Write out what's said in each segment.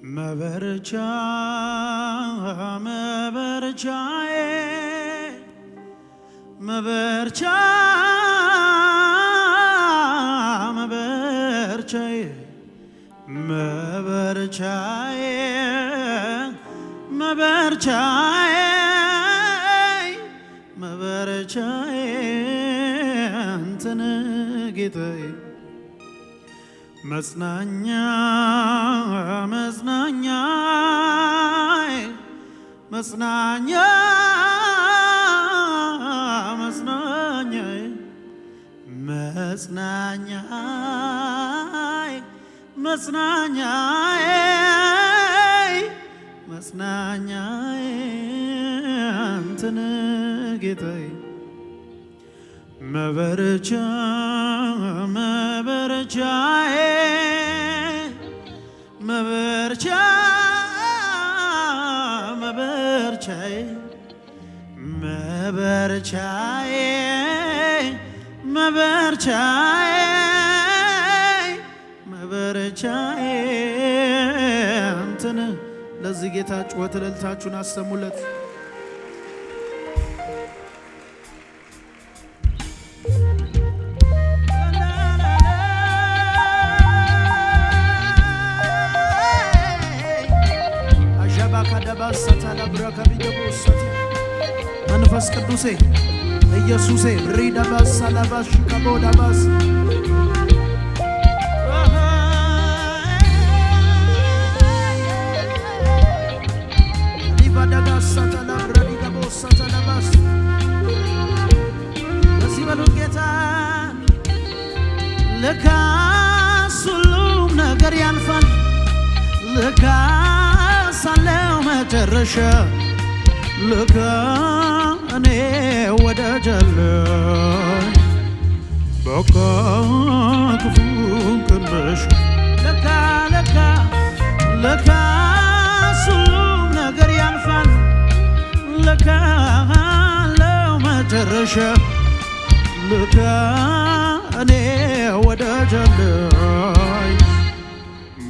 መበረቻ መበረቻዬ መበረቻ መበረቻዬ መበረቻዬ መበረቻዬ መበረቻዬ አንተነ ጌታዬ መጽናኛ መጽናኛ መጽናኛ መጽናኛ መጽናኛ መጽናኛ መጽናኛ አንተነ ጌታዬ መበረቻ መበረቻዬ መበረቻ መበረቻዬ መበረቻዬ መበረቻዬ መበረቻዬ አንተነ ለዚህ ጌታ ጩኸት እልልታችሁን አሰሙለት። መንፈስ ቅዱሴ ኢየሱሴ ሪዳባስ ሳላባሽ ከቦዳባስ ሊባዳጋስ ሳታላ ሪዳቦስ ሳታላባስ በዚህ በሉት ጌታ ለካስ ሁሉም ነገር ያልፋል ለካስ አለው መጨረሻ ለካ እኔ ወዳጃለሁ በቃ ክፉን ቅመሽ ለካ ለካ ለካስ ሁሉም ነገር ያልፋል ለካ አለው መጨረሻ ለካ እኔ ወዳጃለሁ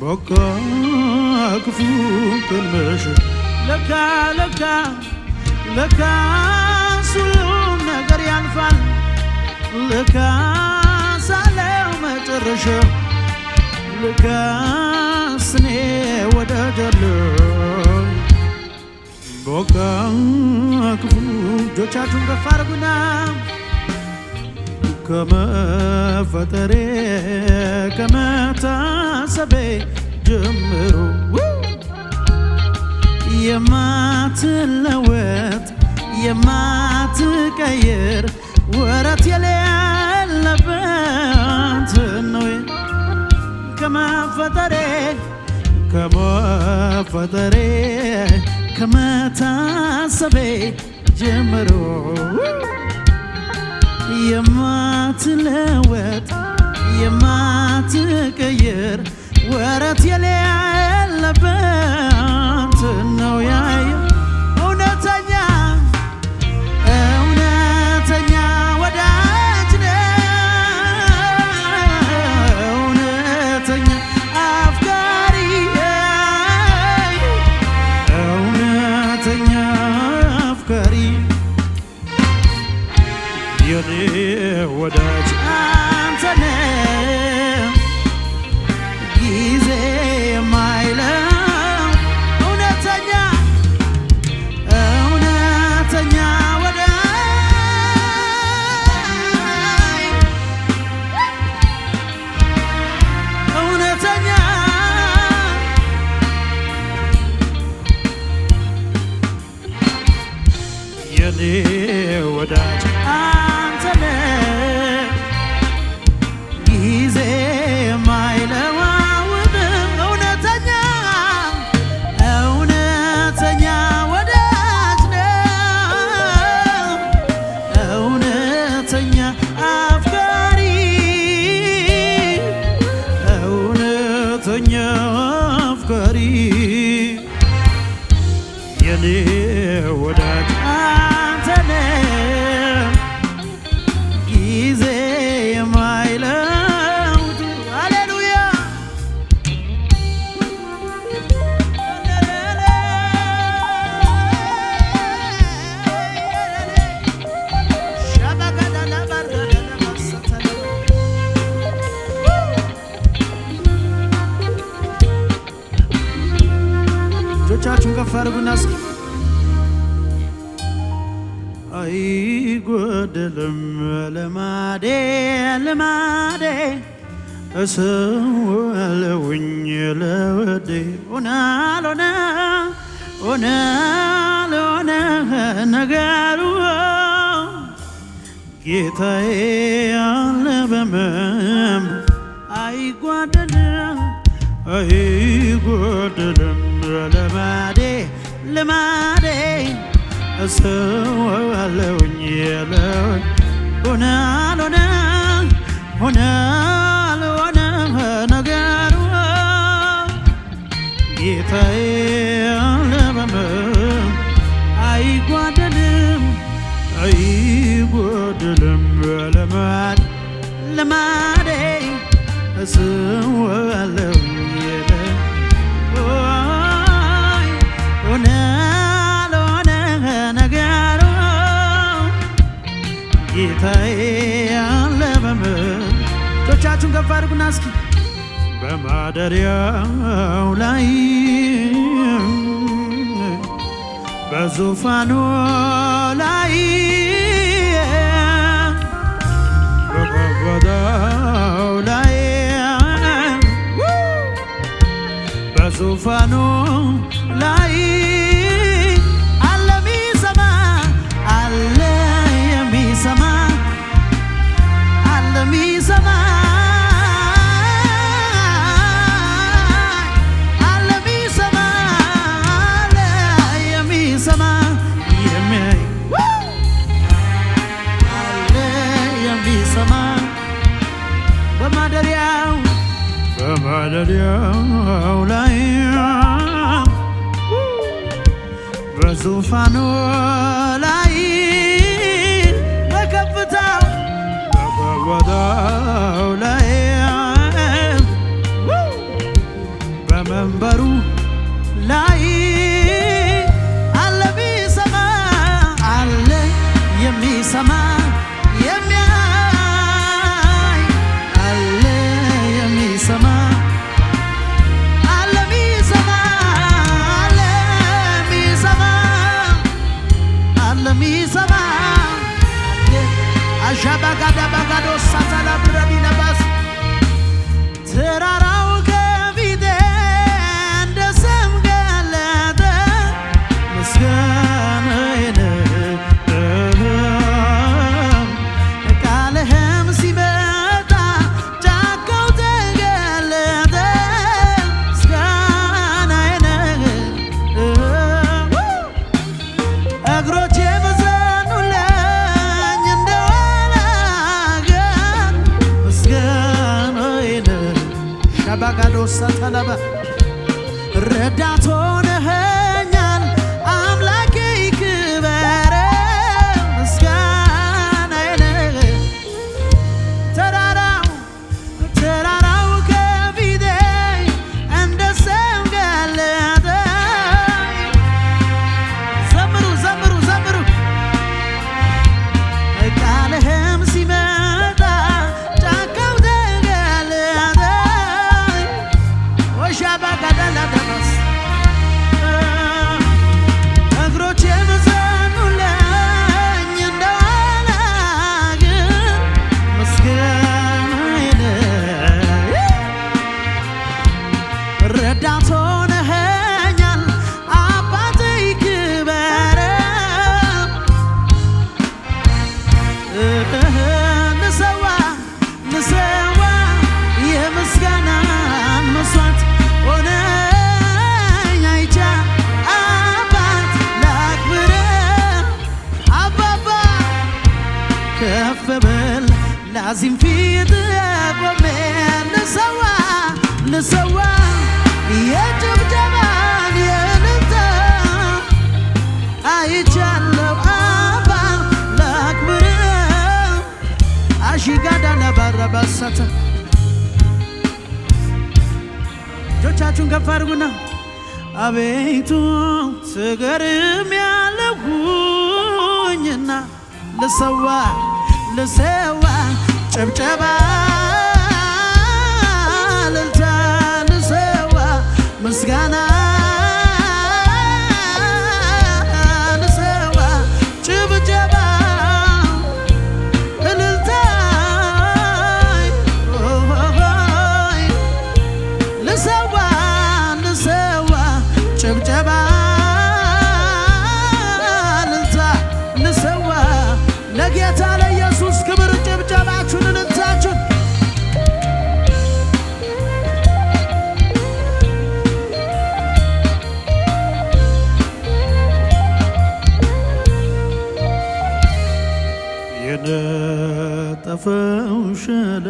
በቃ ክፉን ቅመሽ ለካ ለካ ለካስ ሁሉም ነገር ያልፋል ለካስ አለው መጨረሻ ለካስ እኔ ወዳጃለሁ በቃ ክፉ እጆቻችሁን ከፍ አድርጉና ከመፈጠሬ ከመታሰቤ ጀምሮ የማትለወጥ የማትቀይር ወረት የሌለበት ነው ከመፈጠሬ ከመፈጠሬ ከመታሰቤ ጀምሮ የማትለወጥ የማትቀይር ወረት የሌለበት ነው ያየ እውነተኛ እውነተኛ ወዳጅ ነው እውነተኛ አፍቃሪ እውነተኛ አፍቃሪ የኔ ወዳጅ አንተ ነህ ጊዜ የማይለው እውነተኛ እውነተኛ ወዳጅ እውነተኛ የኔ ወዳጅ አንተ ነህ ጊዜ የማይለዋውጥ እውነተኛ እውነተኛ ወዳጅ ነው እውነተኛ አፍቃሪ እውነተኛ አፍቃሪ የኔ ወዳጅ አንተ ነህ ጊዜ የማይለውጥ ሃሌሉያ እጆቻችሁን ከፍ አድርጉና እስኪ አይጎደልም ልማዴ ልማዴ እሰዋለሁኝ ለወዴ ሆናልሆነ ሆናልሆነ ነገሩ ጌታዬ ያለ በመም አይጓደልም አይጓደልም ልማዴ ልማዴ እሰዋለሁኝ ለወዴ ሆናልሆነ ሆናልሆነ ነገሩ ጌታዬ ያለ በመም አይጓደልም አይጓደልም ልማዴ ልማዴ እሰዋለሁኝ ሆናልሆነ ነገሩ ጌታዬ ያለ በምድር እጆቻችሁን ከፍ አድርጉና እስኪ በማደሪያው ላይ በዙፋኑ ላይ በከፍታው ላይ በዙፋኑ ላይ አለ የሚሰማ አለ የሚሰማ አለ የሚሰማ አለ የሚሰማ አለ የሚሰማ የሚያይ አለ የሚሰማ በማደሪያው ላይ በዙፋኑ ላይ በከፍታው ላይ በመንበሩ ላይ አለ የሚሰማ አለ የሚሰማ የሚያይ አለ የሚሰማ አለ የሚሰማ አለ የሚሰማ አለ የሚሰማ አሻባጋዳ ባጋዶ ሳታላ ብረዲ ነባስ ተራራው ከፊቴ እንደ ሰም ገለጠ ምስጋናዬን ቃልህም ሲመጣ ጫካው ተገለጠ ምስጋናዬን እግሮቼ በዘኑልኝ እንደዋለ አገር ምስጋናዬን ሻባጋዶ ሳታላባ ረዳት ሆነኸኛል አምላኬ ይክበር ምስጋናዬን ተራራው ከፊቴ እንደ ሰም ገለጠ ዘምሩ ዘምሩ ዘምሩ ቃልህም ሲመጣ ጫካው ተገለጠ ወሻባጋዳላ ደማስ እግሮቼ በዘኑልኝ እንደዋለ አገር ምስጋናዬን ረዳት ሆነኸኛል አባቴ ይክበር ልሰዋ ልሰዋ የምስጋናን መስዋዕት ሆነኝ አይቻ አባት ላክብር አባባ ከፍ ብል ላዚም ፊት ቆሜ ልሰዋ ልሰዋ የጭብጨባን የእልልታ አይቻለሁ አባ ላክብር አሺጋዳ ለባረባሳተ እጆቻችሁን ከፍ አድርጉና አቤቱ ትገርም ያለሁኝና ልሰዋ ልሰዋ ጭብጨባ እልልታ ልሰዋ ምስጋና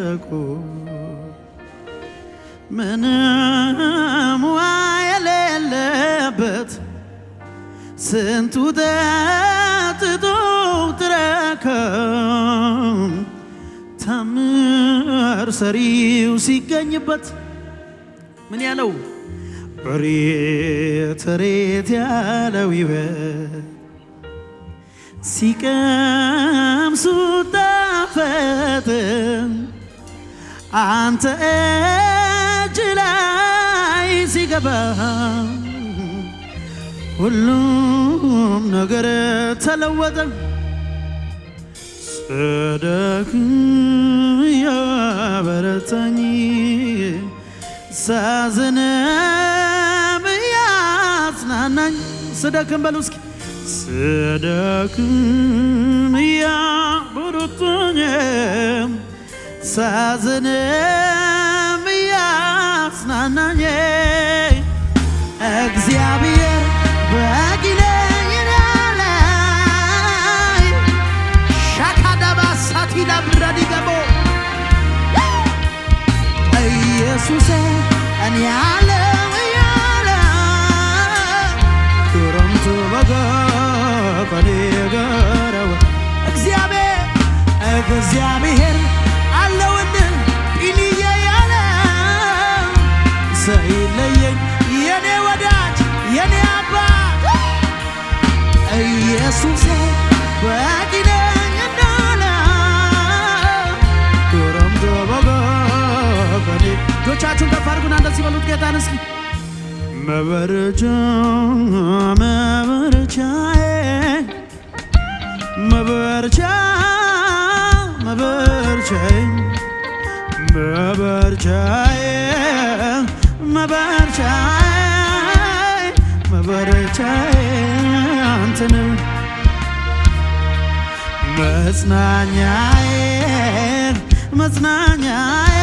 ሸለቆ ምንም ውሃ የሌለበት ስንቱ ጠጥቶ ትረካም ታምር ሰሪው ሲገኝበት ምን ያለው ሬት ሬት ያለው ይበል ሲቀምሱ ጣፈጥ አንተ እጅ ላይ ሲገባ ሁሉም ነገር ተለወጠ። ጽድቅ ያበረታኝ ሳዝንም ያጽናናኝ ስደክም በሉ እስኪ ስደክም ያበረታኝ ሳዝንም ያጽናናኝ እግዚአብሔር በጊለኝ ላይ ሻካዳባሳቲ ላብራዲገቦ ኢየሱስ እኔ ያለው ያለ ክረምቱ በጋ ከኔ ጋር እግዚአብሔር አለውን ጲንዬ ያለ ሳይለየኝ የኔ ወዳጅ የኔ አባት ኢየሱስ በቂ ነኝ እንዳለ ክረምቱ በጋ ከኔ እጆቻችሁን ከፍ አድርጉና እንደዚህ በሉት ጌታን እስኪ መበረቻ መበረቻዬ መበረቻ መበረቻዬ መበረቻዬ መበረቻዬ መበረቻዬ አንተ ነህ መጽናኛዬ መጽናኛዬ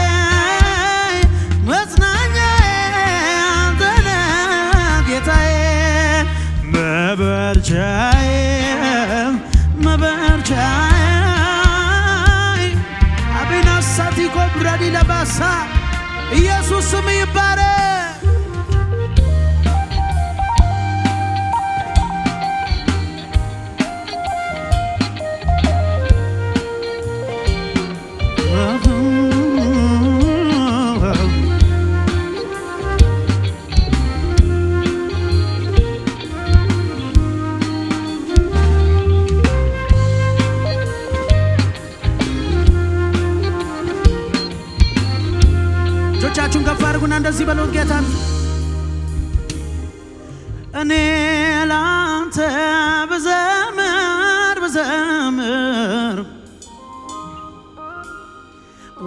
መበርቻዬ መበርቻዬ አቤናሳቲ ኮብራዲ ለባሳ ኢየሱስ ስም ይባረክ። እጆቻችሁን ከፍ አድርጉና እንደዚህ በሉት ጌታን እኔ ላንተ ብዘምር ብዘምር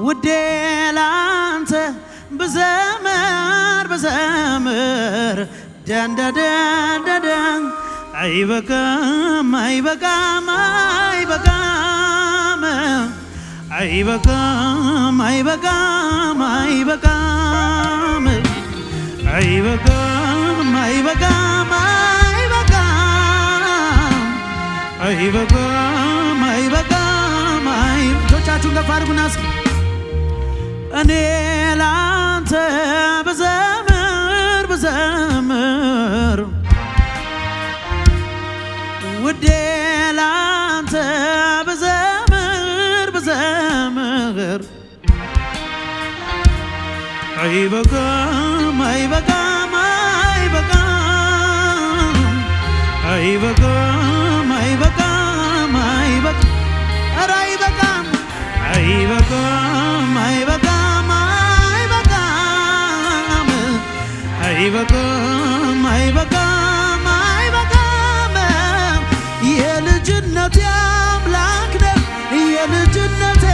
ውዴ ላንተ ብዘምር ብዘምር ደንደደንደደን አይበቃም አይበቃም አይበቃም አይበቃም አይበቃም አይበቃም አይበቃም አይበቃም አይበቃም አይበቃም እጆቻችሁን ከፍ አድርጉና እስኪ እኔ ላንተ ብዘምር ብዘምር ውዴ ላንተ ብዘምር ብዘምር አይበቃም አይበቃም አይበቃም አይበቃም አይበቃም አይበቃም ኧረ አይበቃም አይበቃም አይበቃም አይበቃም አይበቃም አይበቃም የልጅነቴ አምላክ ነህ የልጅነቴ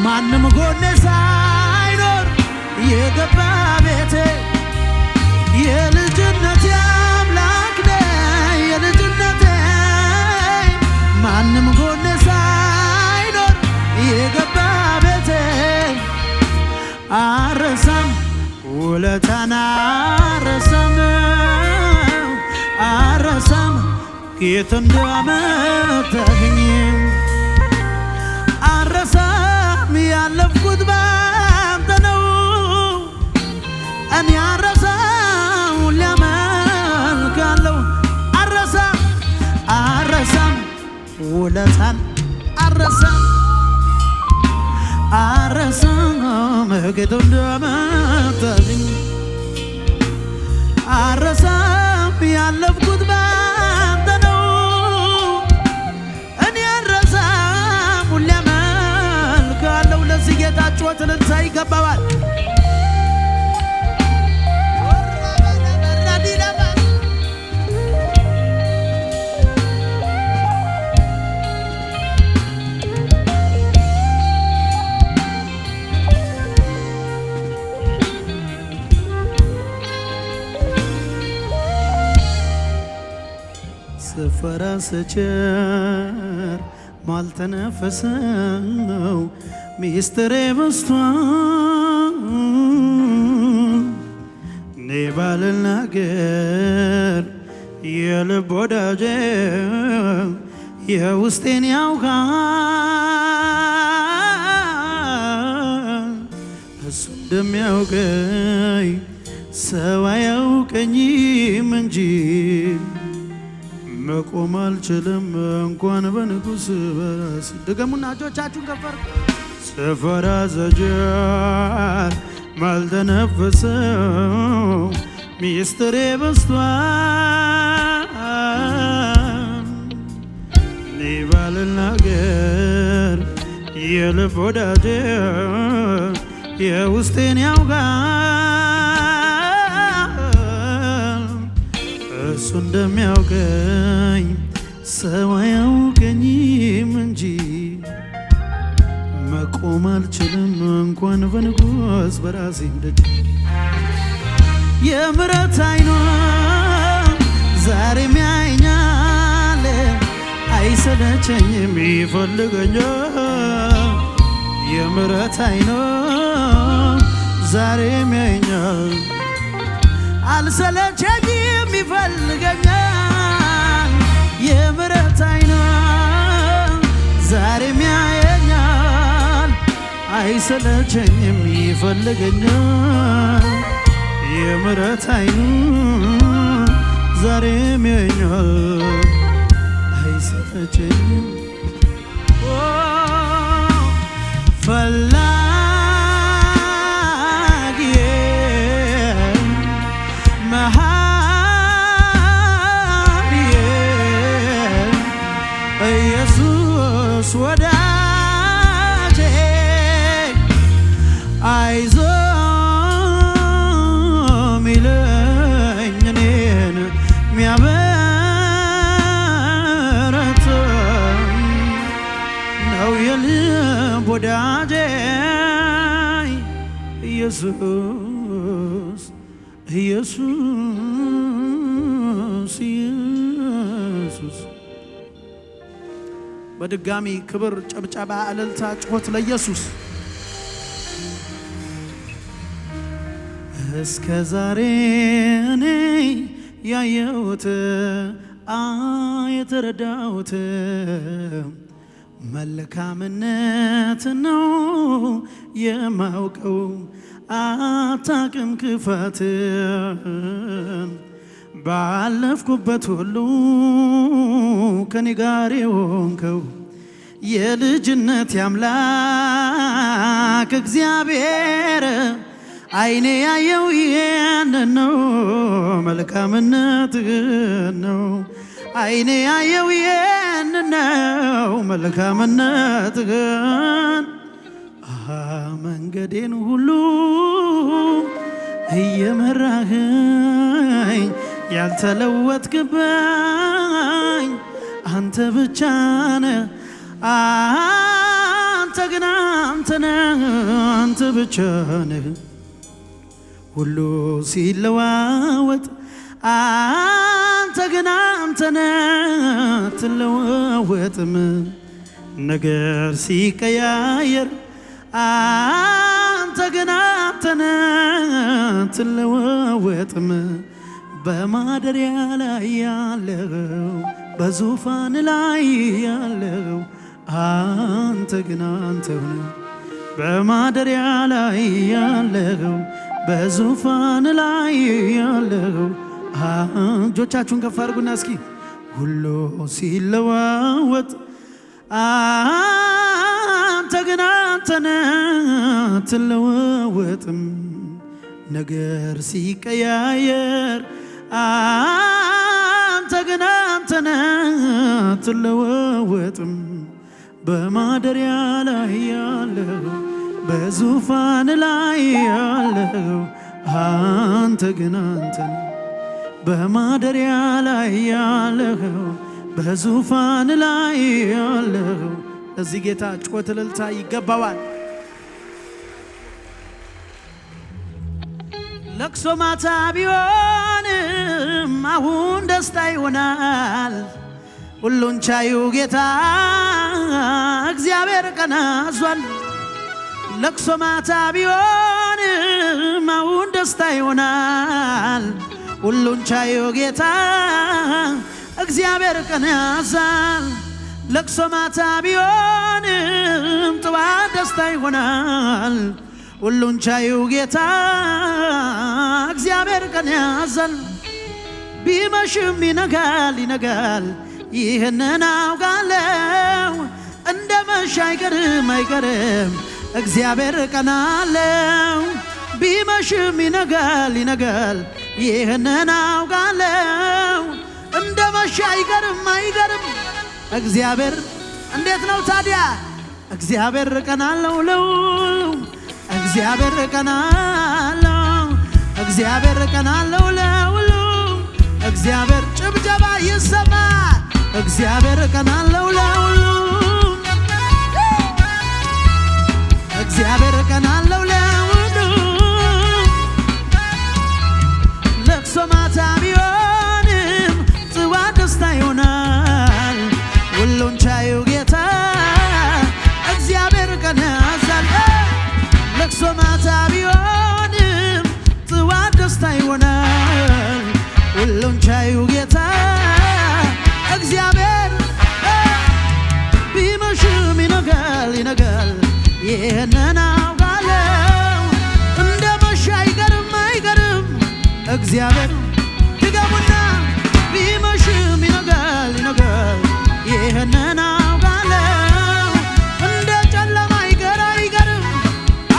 ማንም ጎኔ ሳይኖር የገባ ቤቴ የልጅነቴ አምላክ ነህ የልጅነቴ ማንም ጎኔ ሳይኖር የገባ ቤቴ አረሳም ውለታን አረሳም አረሳም የት እንዳመጣኸኝ አረሳም ያ ውለታን አረሳም ጌታ እንደመታልኝ አረሳም ያለፍኩት ባንተ ነው እኔ አረሳም ሁሌ አመልካለሁ ለዚህ ጌታ ጩኸት እልልታ ይገባዋል ስፈራ ስቸር ማልተነፈሰው ሚስጥሬ በዝቷል እኔ ባልናገር የልብ ወዳጄ የውስጤን ያውቃል እሱ እንደሚያውቀኝ ሰው አያውቀኝም እንጂ መቆም አልችልም እንኳን በንጉሥ በራስ ድገሙና እጆቻችሁን ከፍ አድርጉ ስፈራ ስቸር ማልተነፈሰው ሚስጥሬ በዝቷል እኔ ባልናገር የልብ ወዳጄ የውስጤን ያውቃል እሱ እንደሚያውቀኝ ሰው አያውቀኝም እንጂ መቆም አልችልም እንኳን በንጉሥ በራሴ ደጅ የምሕረት ዓይኑ ዛሬም ያየኛል አይሰለቸኝም ይፈልገኛል የምሕረት ዓይኑ ዛሬም ያየኛል አልሰለቸኝም ይፈልገኛል የምሕረት ዓይኑ ዛሬም ያየኛል አይሰለቸኝም ይፈልገኛል የምሕረት ዓይኑ ዛሬም ያየኛል አይሰለቸኝም ፈላጊዬ መሐሪዬ ኢየሱስ ወዳጄ አይዞህ ሚለኝ እኔን ሚያበረታኝ ነው የልብ ወዳጄ ኢየሱስ ኢየሱስ ኢየሱስ በድጋሚ ክብር ጨብጨባ እልልታ ጩኸት ለኢየሱስ እስከ ዛሬ እኔ ያየሁት የተረዳሁት መልካምነት ነው የማውቀው አታውቅም ክፋት ባለፍኩበት ሁሉ ከኔ ጋር የሆንከው የልጅነት አምላክ እግዚአብሔር አይኔ ያየው ይሄንን ነው መልካምነትህን ነው አይኔ ያየው ይሄንን ነው መልካምነትህን መንገዴን ሁሉ እየመራኸኝ ያልተለወጥክብኝ አንተ ብቻ ነህ አንተ ግን አንተ ነህ አንተ ብቻ ነህ ሁሉ ሲለዋወጥ አንተ ግን አንተ ነህ አትለዋወጥም ነገር ሲቀያየር አንተ ግን አንተ ነህ አትለዋወጥም በማደሪያ ላይ ያለው በዙፋን ላይ ያለው አንተ ግን አንተ ነህ በማደሪያ ላይ ያለው በዙፋን ላይ ያለው እጆቻችሁን ከፍ አድርጉና እስኪ ሁሉ ሲለዋወጥ አንተ ግን አንተነ አትለወጥም ነገር ሲቀያየር አንተ ግን አንተነ አትለወጥም በማደሪያ ላይ ያለው በዙፋን ላይ ያለው አንተ ግን አንተነ በማደሪያ ላይ ያለው በዙፋን ላይ ያለው ለዚህ ጌታ ጩኸት እልልታ ይገባዋል። ለቅሶ ማታ ቢሆንም አሁን ደስታ ይሆናል። ሁሉን ቻዩ ጌታ እግዚአብሔር ቀን አዟል። ለቅሶ ማታ ቢሆንም አሁን ደስታ ይሆናል። ሁሉን ቻዩ ጌታ እግዚአብሔር ቀን ያዛል። ለቅሶ ማታ ቢሆንም ጥዋት ደስታ ይሆናል። ሁሉን ቻዩ ጌታ እግዚአብሔር ቀን ያዛል። ቢመሽም ይነጋል ይነጋል ይህንን አውቃለሁ። እንደ መሸ አይቀርም አይቀርም እግዚአብሔር ቀን አለው። ቢመሽም ይነጋል ይነጋል ይህንን አውቃለሁ። እንደ መሸ አይቀርም አይቀርም እግዚአብሔር እንዴት ነው ታዲያ? እግዚአብሔር ቀን አለው ለሁሉም እግዚአብሔር ቀን አለው እግዚአብሔር ቀን አለው ለሁሉም እግዚአብሔር ጭብጨባ ይሰማ እግዚአብሔር ቀን አለው ለሁሉም እግዚአብሔር ቀን አለው ለሁሉም ለቅሶ ማታ ቢሆንም ጥዋት ደስታ ይሆናል። ሁሉን ቻዩ ጌታ እግዚአብሔር ቀን ያዛል። ለቅሶ ማታ ቢሆንም ጥዋት ደስታ ይሆናል። ሁሉን ቻዩ ጌታ እግዚአብሔር ቢመሽም ይነጋል ይነጋል ይህንን አውቃለሁ። እንደ መሸ አይቀርም አይቀርም እግዚአብሔር ድገሙና ቢመሽም ይነጋል ይነጋል ይህንን አውቃለሁ። እንደ ጨለማ አይቀር አይቀርም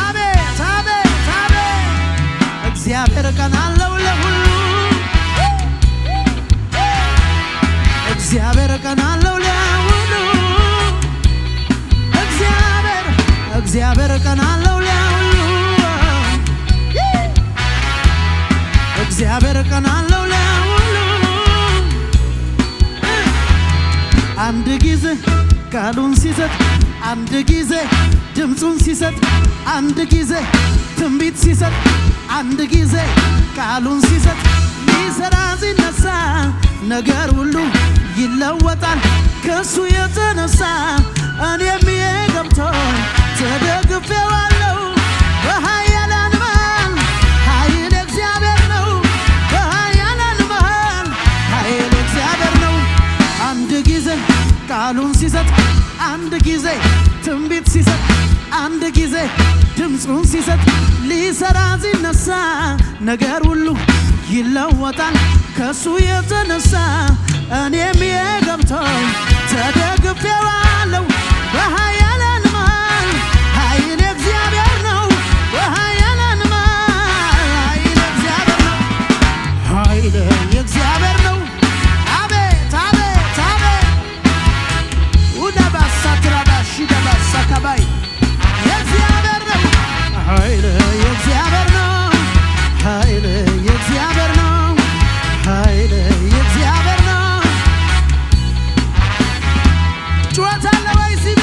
አቤት አቤት አቤት እግዚአብሔር ቀን አለው ለሁሉም እግዚአብሔር ቀን አለው ለሁሉም እግዚአብሔር ቀን አለው ለሁሉም እግዚአብሔር ቀን አለው ለሁሉም አንድ ጊዜ ቃሉን ሲሰጥ አንድ ጊዜ ድምፁን ሲሰጥ አንድ ጊዜ ትንቢት ሲሰጥ አንድ ጊዜ ቃሉን ሲሰጥ ሊሰራ ሲነሳ ነገር ሁሉ ይለወጣል ከሱ የተነሳ እኔም የገብቶኝ ተደግፌዋለሁ በኃያላን መሃል ኃይል እግዚአብሔር ነው በኃያላን መሃል ኃይል እግዚአብሔር ነው። አንድ ጊዜ ቃሉን ሲሰጥ አንድ ጊዜ ትንቢት ሲሰጥ አንድ ጊዜ ድምፁን ሲሰጥ ሊሰራ ሲነሳ ነገር ሁሉ ይለወጣል ከሱ የተነሳ እኔም የገብቶኝ ተደግፌዋለሁ በኃያላን መሃል ኃይል እግዚአብሔር ነው በኃያላን መሃል ኃይል እግዚአብሔር ነው ኃይል የእግዚአብሔር ነው። አቤት አቤት አቤት ውዳባሳ ትራባሺ ዳባሳ ካባይ የእግዚአብሔር ነው ኃይል የእግዚአብሔር ነው ኃይል የእግዚአብሔር ነው ኃይል የእግዚአብሔር ነው። ጩኸት አለ ወይ ሲቤ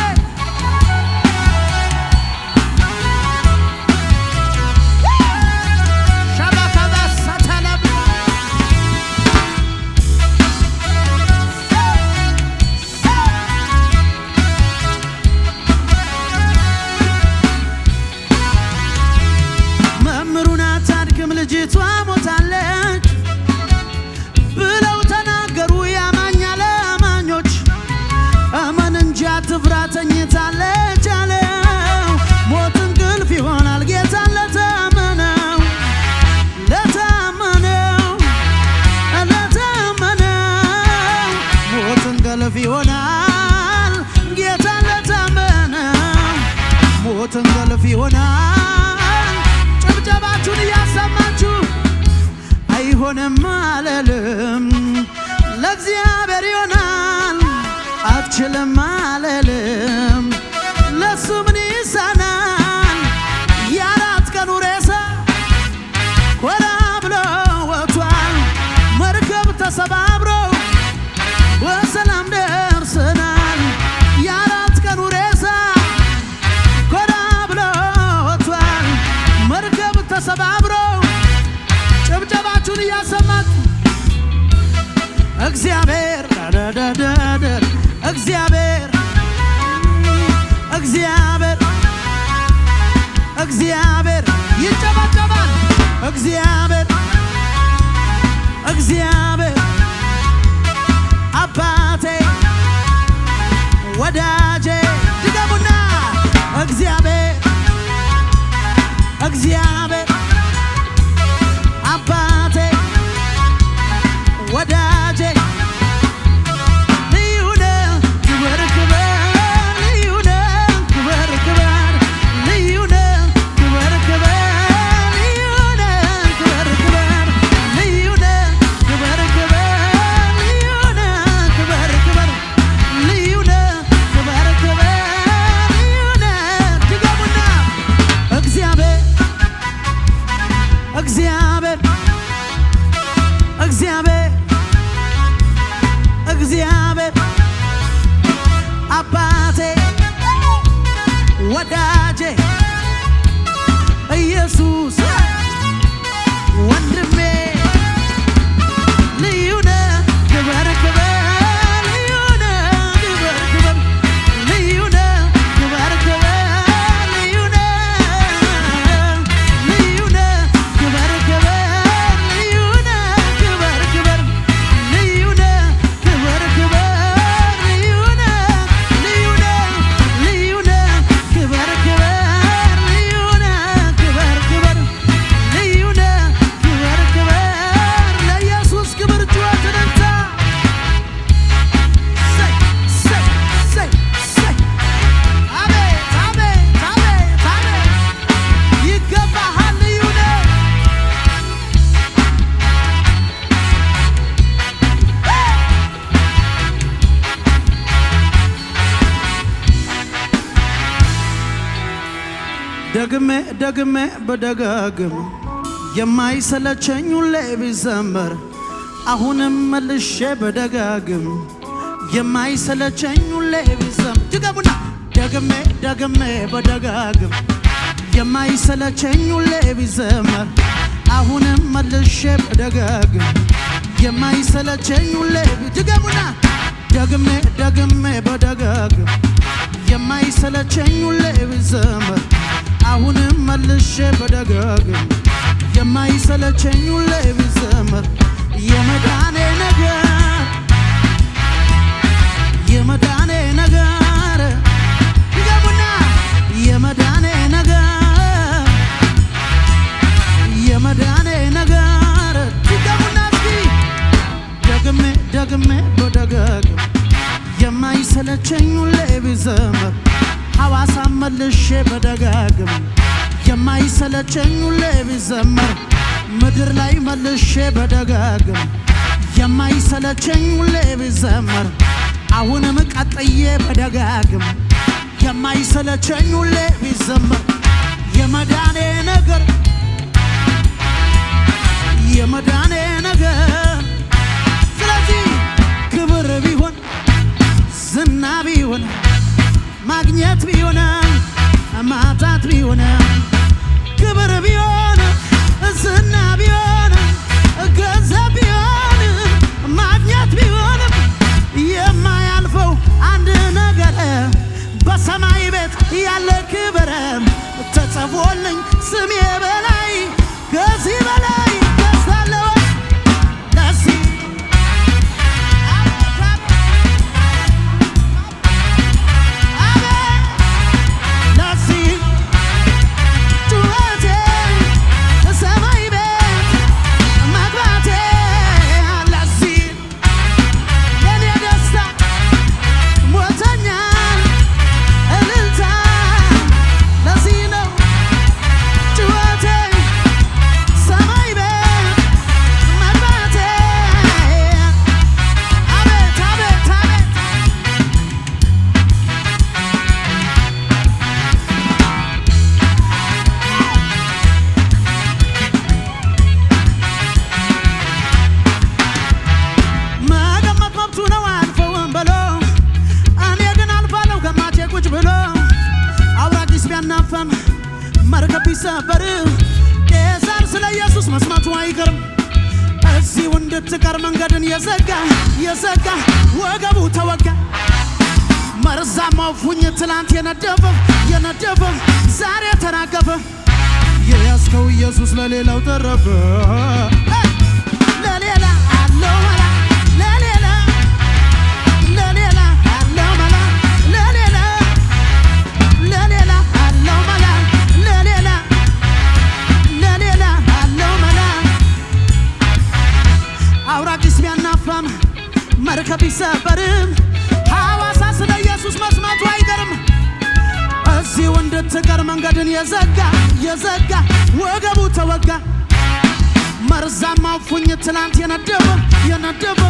አይሆንም አልልም ለእግዚአብሔር ይሆናል አትችልም አልልም ለሱ ምን ይሳናል የአራት ቀኑ ሬሳ ኮራ ብሎ ወጥቷል መርከብ ተሰባብሮ በሰላም ደርሰናል የአራት ቀኑ ሬሳ ኮራ ብሎ ወጥቷል መርከብ ተሰባብሮ ጭብጨባችሁን እያሰማችሁ እግዚአብሔር ዳዳዳዳዳ እግዚአብሔር እግዚአብሔር እግዚአብሔር ይጨበጨባል እግዚአብሔር እግዚአብሔር አባቴ ወዳጄ ድገሙና እግዚአብሔር እግዚአብሔር አባቴ ወዳጄ ልዩ ነህ ክብር ክብር ልዩ ነህ ክብር ክብር ልዩ ነህ ክብር ክብር ልዩ ነህ ክብር ክብር ልዩ ነህ ክብር ክብር ልዩ ነህ ክብር ክብር ልዩ ነህ ክብር ክብር ልዩ ነህ ድገሙና እግዚአብሔር እግዚአብሔር እግዚአብሔር እግዚአብሔር አባቴ ወዳጄ ኢየሱስ ወንድሜ ልዩ ነህ ክብር ክብር ልዩ ነህ ክብር ክብር ልዩ ነህ ክብር ክብር ልዩ ነህ ልዩ ነህ ክብር ክብር ልዩ ነህ ክብር ክብር ልዩ ነህ ክብር ክብር ልዩ ነህ ልዩ ነህ ልዩ ነህ ክብር ክብር ልዩ ነህ ክብር ክብር ልዩ ነህ ክብር ክብር ለኢየሱስ ክብር ጩኸትን እንታ ሰይ ሰይ ሰይ ሰይ አቤት አቤት አቤት አቤት ይገባሃል ልዩ ነህ ደግሜ ደግሜ በደጋግም የማይሰለቸኝ ሁሌ ቢዘመር አሁንም መልሼ በደጋግም የማይሰለቸኝ ሁሌ ቢዘመር ድገሙና ደግሜ ደግሜ በደጋግም የማይሰለቸኝ ሁሌ ቢዘመር አሁንም መልሼ በደጋግም የማይሰለቸኝ ሁሌ ድገሙና ደግሜ ደግሜ በደጋግም የማይሰለቸኝ ሁሌ ቢዘመር አሁንም መልሼ በደጋግም የማይሰለቸኝ ሁሌ ቢዘመር የመዳኔ ነገር የመዳኔ ነገር ድገሙና የመዳኔ ነገር የመዳኔ ነገር ድገሙና እስኪ ደግሜ ደግሜ በደጋግም የማይሰለቸኝ ሁሌ ቢዘመር ሐዋሳ መልሼ በደጋግም የማይሰለቸኝ ሁሌ ቢዘመር ምድር ላይ መልሼ በደጋግም የማይሰለቸኝ ሁሌ ቢዘመር አሁንም ቀጥዬ በደጋግም የማይሰለቸኝ ሁሌ ቢዘመር የመዳኔ ነገር የመዳኔ ነገር ስለዚህ ክብር ቢሆን ዝና ቢሆን ማግኘት ቢሆን ማጣት ቢሆን ክብር ቢሆን ዝና ቢሆን ገንዘብ ቢሆን ማግኘት ቢሆን የማያልፈው አንድ ነገር በሰማይ ቤት ያለ ክብር ተጽፎልኝ ስሜ በላ ቢሰበር ቄሳር ስለ ኢየሱስ መስማቱ አይቀርም እዚሁ እንድትቀር መንገድን የዘጋ ወገቡ ተወጋ መርዛማው ፉኝት ትላንት የነደፈ ዛሬ ተራገፈ የያዝከው ኢየሱስ ለሌላው ተረፈ ለሌላ አለው መላ ለሌላ አለው መላ ለሌላ አለው መላ ለሌላ አለው መላ አውራቂስ ቢያናፋም መርከብ ቢሰበርም ሐዋሳ ስለ ኢየሱስ መስማቱ አይቀርም እዚሁ እንድትቀር መንገድን የዘጋ ወገቡ ተወጋ መርዛማው ፉኝት ትላንት የነደፈ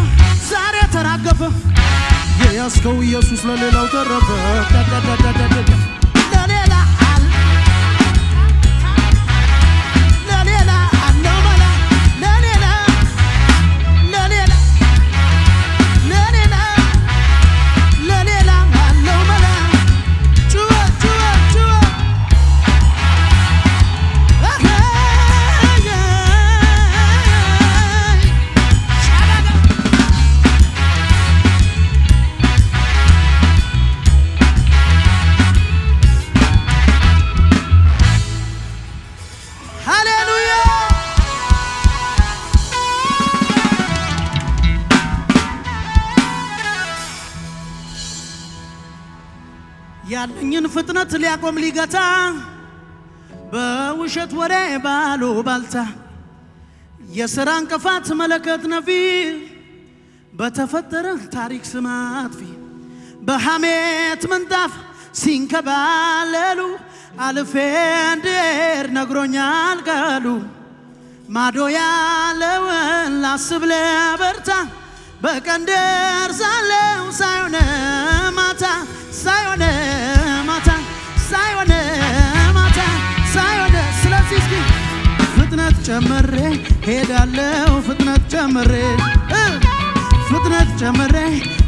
ዛሬ ተራገፈ የያዝከው ኢየሱስ ለሌላው ተረፈ ለሌላ አለው መላ ለሌላ አለው መላ ጩኸ ሃሌሉያ ያለኝን ፍጥነት ሊያቆም ሊገታ በውሸት ወሬ ባሉባልታ የሥራ እንቅፋት መለከት ነፊ በተፈጠረ ታሪክ ስም አጥፊ በሐሜት ምንጣፍ ሲንከባለሉ አልፌ እንድሄድ ነግሮኛል ቃሉ ማዶ ያለውን ላስብ ለበርታ በቀን ደርሳለሁ ሳይሆን ማታ ስለዚህ እስኪ ፍጥነት ጨምሬ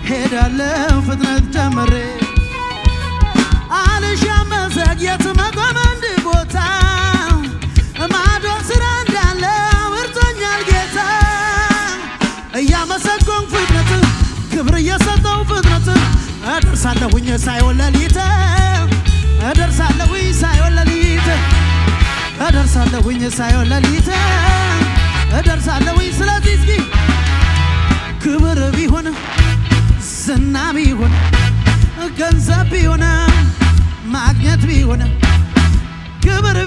ሄዳለሁ ፍጥነት ጨምሬ አልሻም መዘግየት መቆም አንድ ቦታ ማዶ ስራ እንዳለ ወርቶኛል ጌታ እያመሰገንኩ ፍጥነት ክብር እየሰጠው ፍጥነት እደርሳለሁኝ ሳይሆን ሌሊት እደርሳለሁኝ ስለዚህ እስኪ ክብር ቢሆን ዝና ቢሆን ገንዘብ ቢሆን ማግኘት ቢሆን ክብር